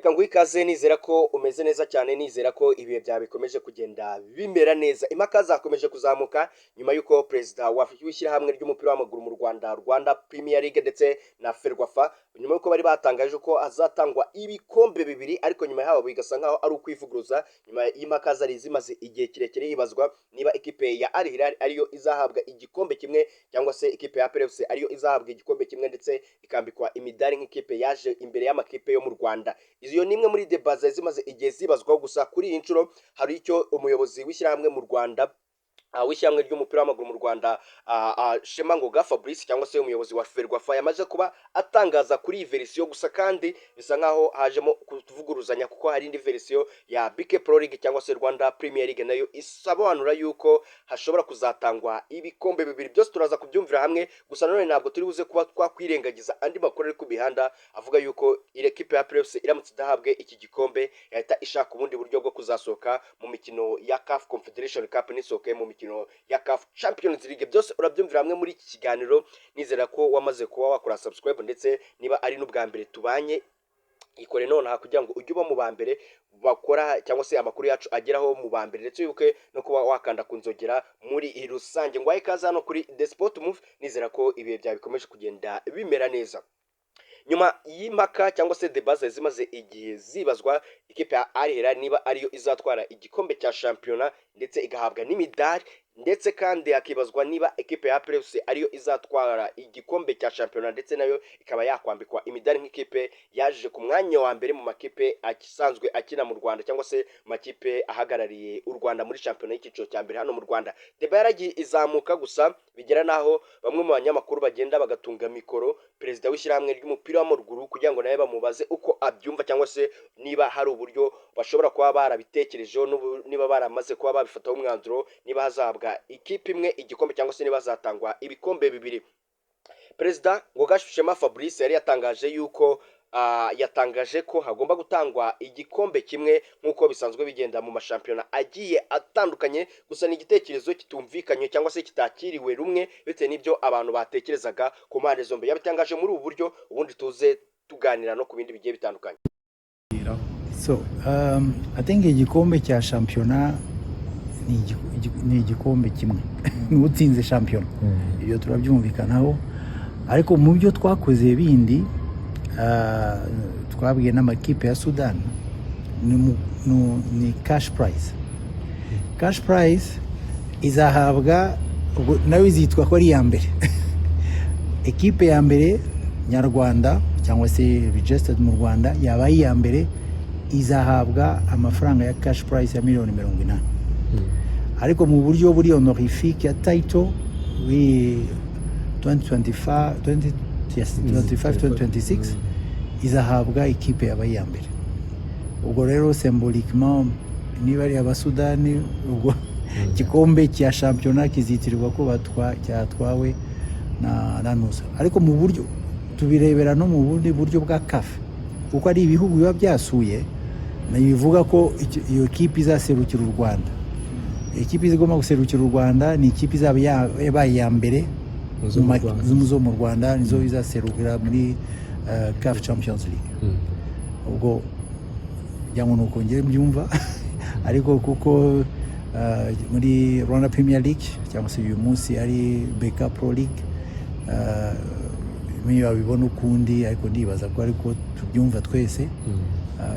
reka nguhe ikaze nizera ko umeze neza cyane, nizera ko ibihe byawe bikomeje kugenda bimera neza. Impaka zakomeje kuzamuka nyuma y'uko perezida w'ishyirahamwe ry'umupira w'amaguru mu Rwanda, Rwanda Premier League ndetse na Ferwafa, nyuma y'uko bari batangaje ko hazatangwa ibikombe bibiri, ariko nyuma yaho bigasa nkaho ari ukwivuguruza. Nyuma y'impaka zari zimaze igihe kirekire hibazwa niba ikipe ya Al Hilal ariyo izahabwa igikombe kimwe cyangwa se ikipe ya PFC ariyo izahabwa igikombe kimwe ndetse ikambikwa imidari nk'ikipe yaje imbere y'amakipe yo mu Rwanda. Izo ni imwe muri deba zari zimaze igihe zibazwaho, gusa kuri iyi nshuro hari icyo umuyobozi w'ishyirahamwe mu Rwanda w'ishyirahamwe ry'umupira w'amaguru mu Rwanda, Shema Ngoga Fabrice cyangwa se umuyobozi wa Ferwafa, yamaze kuba atangaza kuri iyi verisiyo. Gusa kandi bisa nkaho hajemo kutuvuguruzanya, kuko hari indi verisiyo ya BK Pro League cyangwa se Rwanda Premier League nayo isobanura yuko hashobora kuzatangwa ibikombe bibiri. Byose turaza kubyumvira hamwe, gusa nanone ntabwo turi buze kuba twakwirengagiza andi makuru ari ku mihanda avuga yuko ile kipe ya PFC iramutse idahabwe iki gikombe yahita ishaka ubundi buryo bwo kuzasohoka mu mikino ya CAF Confederation Cup n'isohoke mu mikino ya CAF Champions League. Byose urabyumvira hamwe muri iki kiganiro. Nizera ko wamaze kuba wakora subscribe, ndetse niba ari n'ubwa mbere tubanye, ikore nonaha kugira ngo ujye uba mu ba mbere bakora cyangwa se amakuru yacu ageraho mu ba mbere, ndetse wibuke no kuba wakanda kunzogera muri rusange. Ngwaye ikaze hano kuri The Sport Move. Nizera ko ibihe byawe bikomeje kugenda bimera neza. Nyuma y'impaka cyangwa se debaze zimaze igihe zibazwa ikipe ya Al Hilal niba ariyo izatwara igikombe cya shampiyona ndetse igahabwa n'imidari, ndetse kandi hakibazwa niba ekipe ya PFC ariyo izatwara igikombe cya shampiyona ndetse nayo ikaba yakwambikwa imidari nk'ikipe yaje ku mwanya wa mbere mu makipe asanzwe akina mu Rwanda cyangwa se makipe ahagarariye u Rwanda muri shampiyona y'icyiciro cya mbere hano mu Rwanda. Deba yaragiye izamuka, gusa bigera naho bamwe mu banyamakuru bagenda bagatunga mikoro perezida w'ishyirahamwe ry'umupira w'amaguru kugira ngo nawe bamubaze uko abyumva, cyangwa se niba hari uburyo bashobora kuba barabitekerejeho, niba baramaze kuba babifataho umwanzuro, niba hazahabwa ikipe imwe igikombe cyangwa se niba hazatangwa ibikombe bibiri. Perezida Ngoga Shema Fabrice yari yatangaje yuko yatangaje ko hagomba gutangwa igikombe kimwe nk'uko bisanzwe bigenda mu mashampiyona agiye atandukanye, gusa ni igitekerezo kitumvikanye cyangwa se kitakiriwe rumwe bitewe n'ibyo abantu batekerezaga ku mpande zombi. Yabitangaje muri ubu buryo, ubundi tuze tuganira no ku bindi bigiye bitandukanye. So I think igikombe cya shampiyona ni igikombe kimwe n'utsinze shampiyona, ibyo turabyumvikanaho. Ariko mu byo twakoze bindi, twabwiye n'amakipe ya Sudan ni cash prize. Cash prize izahabwa nayo izitwa ko ari iya mbere ekipe ya mbere nyarwanda cyangwa se registered mu Rwanda yabaye iya mbere izahabwa amafaranga ya cash prize ya miliyoni 80. Ariko mu buryo buri honorifique ya title 2025-2026 izahabwa ikipe yabaye iya mbere. Ubwo rero symboliquement niba ari abasudani, ubwo igikombe cya shampiyona kizitirirwa ko cyatwawe na Nusa. Ariko mu buryo tubirebera no mu bundi buryo bwa CAF, kuko ari ibihugu biba byasuye, bivuga ko iyo kipe izaserukira u Rwanda. Ikipe igomba guserukira u Rwanda ni ikipe izaba yabaye iya mbere zo mu Rwanda, nizo izaserukira muri CAF Champions League. Ubwo cyangwa nuko ngire mbyumva ariko kuko muri Rwanda Premier League cyangwa se uyu munsi ari BK Pro League, niyo babibona ukundi, ariko ndibaza ko ariko tubyumva twese,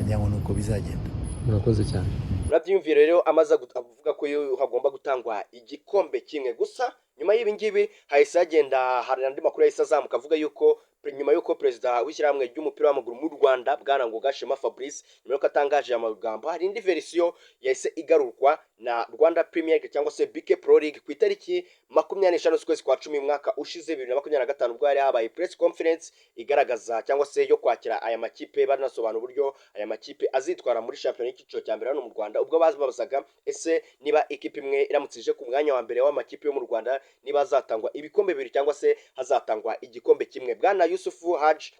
cyangwa nuko bizagenda. Murakoze cyane. Urabyumvira rero, amaze kuvuga ko hagomba gutangwa igikombe kimwe. Gusa nyuma y'ibi ngibi hahise hagenda hari andi makuru yahise azamuka avuga yuko nyuma y'uko perezida w'ishyirahamwe ry'umupira w'amaguru mu Rwanda Bwana Ngoga Shema Fabrice nyuma y'uko atangaje amagambo, hari indi verisiyo yahise igarurwa na Rwanda Premier League cyangwa se BK Pro League ku itariki 25 z'ukwezi kwa 10 mwaka ushize 2025, ubwo hari habaye press conference igaragaza cyangwa se yo kwakira aya makipe, banasobanura uburyo aya makipe azitwara muri shampiyona y'icyiciro cya mbere hano mu Rwanda. Ubwo bazabazaga ese niba ikipe imwe iramutse ije ku mwanya wa mbere w'amakipe yo mu Rwanda niba hazatangwa ibikombe bibiri cyangwa se hazatangwa igikombe kimwe. Bwana Yusufu Haji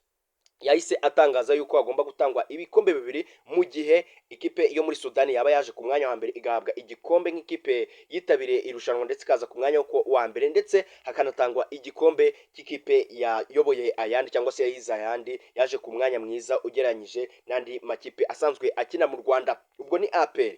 yahise atangaza yuko hagomba gutangwa ibikombe bibiri mu gihe ikipe yo muri Sudani yaba yaje ku mwanya wa mbere igahabwa igikombe nk'ikipe yitabiriye irushanwa ndetse ikaza ku mwanya wa mbere, ndetse hakanatangwa igikombe cy'ikipe yayoboye ayandi cyangwa se yayize ayandi yaje ku mwanya mwiza ugereranyije n'andi makipe asanzwe akina mu Rwanda. Ubwo ni APR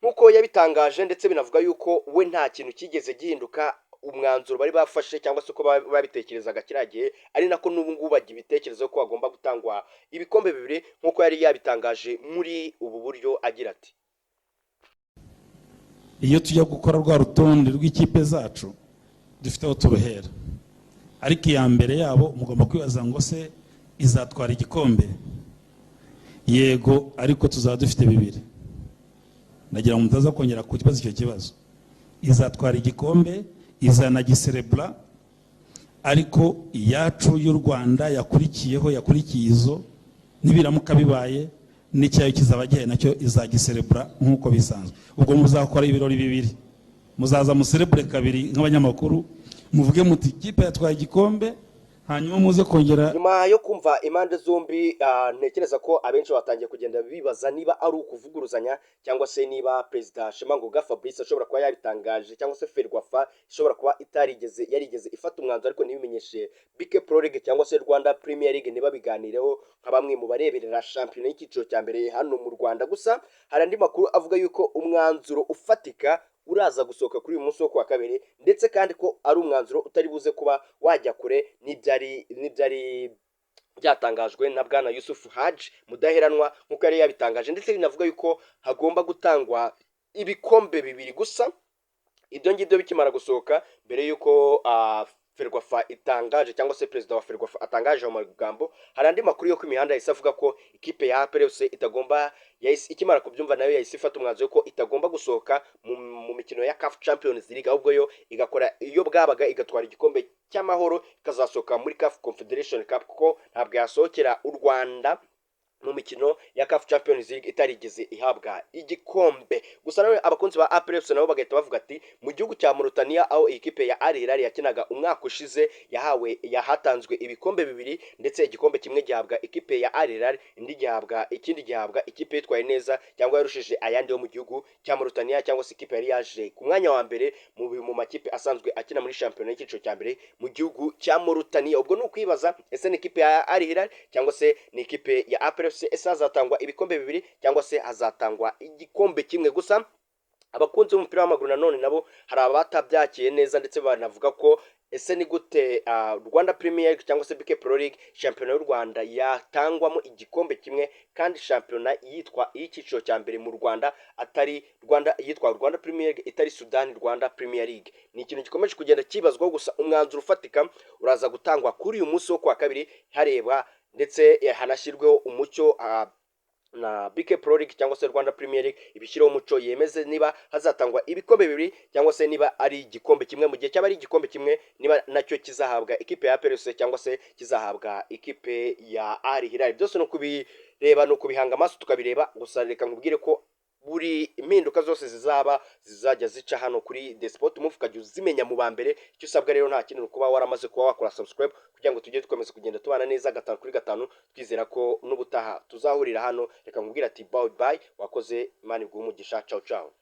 nk'uko yabitangaje, ndetse binavuga yuko we nta kintu kigeze gihinduka umwanzuro bari bafashe cyangwa se uko babitekerezaga kiriya gihe, ari nako n'ubu ngubu bagira ibitekerezo ko hagomba gutangwa ibikombe bibiri nk'uko yari yabitangaje muri ubu buryo agira ati: iyo tujya gukora rwa rutonde rw'ikipe zacu dufite aho turuhera, ariko iya mbere yabo mugomba kwibaza ngo se izatwara igikombe? Yego, ariko tuzaba dufite bibiri. Nagira ngo mutaza kongera kukibaza icyo kibazo. Izatwara igikombe, izanagiserebura, ariko iyacu y'u Rwanda yakurikiye izo nibiramuka bibaye n'icyayo kizaba gihe nacyo izagiserebura nk'uko bisanzwe. Ubwo muzakora ibirori bibiri, muzaza muserebure kabiri nk'abanyamakuru, muvuge muti ikipe yatwaye igikombe, hanyuma muze kongera. Nyuma yo kumva impande zombi, ntekereza ko abenshi batangiye kugenda bibaza niba ari ukuvuguruzanya cyangwa se niba Perezida Shemangoga Fabrice ashobora kuba yabitangaje cyangwa se Ferwafa ishobora kuba yarigeze ifata umwanzuro ariko ntibimenyeshe BK Pro League cyangwa se Rwanda Premier League ntibabiganireho nka bamwe mu bareberera shampiyona y'icyiciro cya mbere hano mu Rwanda. Gusa hari andi makuru avuga yuko umwanzuro ufatika uraza gusohoka kuri uyu munsi wo kuwa kabiri, ndetse kandi ko ari umwanzuro utari buze kuba wajya kure n'ibyari byatangajwe na Bwana Yusufu Haji Mudaheranwa nk'uko yari yabitangaje, ndetse binavuga yuko hagomba gutangwa ibikombe bibiri. Gusa ibyo ngibyo bikimara gusohoka, mbere yuko Ferwafa itangaje cyangwa se perezida wa Ferwafa atangaje mu magambo, hari andi makuru yo ku imihanda yahise avuga ko ikipe ya APR itagomba, ikimara kubyumva nayo yahise ifata umwanzuro ko itagomba gusohoka mu mikino ya CAF Champions League, ahubwo yo igakora iyo bwabaga igatwara igikombe cy'amahoro ikazasohoka muri CAF Confederation Cup, kuko ntabwo yasohokera u Rwanda mu mikino ya CAF Champions League itarigeze ihabwa igikombe. Gusa nawe abakunzi ba APR nabo bagahita bavuga ati mu gihugu cya Mauritania aho ikipe ya Al Hilal yakinaga umwaka ushize yahatanzwe ibikombe bibiri, ndetse igikombe kimwe gihabwa ikipe ya Al Hilal, ikindi gihabwa ikipe yitwaye neza cyangwa yarushije ayandi yo mu gihugu cya Mauritania, cyangwa se ikipe yari yaje ku mwanya wa mbere mu makipe asanzwe akina muri shampiyona y'icyiciro cya mbere mu gihugu cya Mauritania. Ubwo ni ukwibaza ese ni ikipe ya Al Hilal cyangwa se ni ikipe ya APR ese hazatangwa ibikombe bibiri cyangwa se hazatangwa igikombe kimwe. Gusa abakunzi b'umupira w'amaguru nanone nabo hari abatabyakiye neza, ndetse banavuga ko ese ni gute Rwanda Premier League cyangwa se BK Pro League shampiyona y'u Rwanda yatangwamo igikombe kimwe kandi shampiyona yitwa iy'icyiciro cya mbere mu Rwanda atari yitwa Rwanda Premier League itari Sudan Rwanda Premier League. Ni ikintu gikomeje kugenda kibazwaho, gusa umwanzuro ufatika uraza gutangwa kuri uyu munsi wo kuwa kabiri, hareba ndetse hanashyirweho umucyo na BK Pro League cyangwa se Rwanda Premier League ibishyiraho umuco yemeze niba hazatangwa ibikombe bibiri cyangwa se niba ari igikombe kimwe. Mu gihe cyaba ari igikombe kimwe, niba nacyo kizahabwa ikipe ya APR cyangwa se kizahabwa ikipe ya Al Hilal. Byose no kubireba no kubihanga amaso tukabireba. Gusa reka nkubwire ko buri impinduka zose zizajya zica hano kuri The Sport Move ukajya uzimenya mu ba mbere. Icyo usabwa rero nta kintu kuba waramaze kuba wakora subscribe kugira ngo tujye dukomeza kugenda tubana neza 5 kuri 5, twizera ko n'ubutaha tuzahurira hano. Reka nkubwire ati bye bye, wakoze, Imana iguhe umugisha, ciao ciao.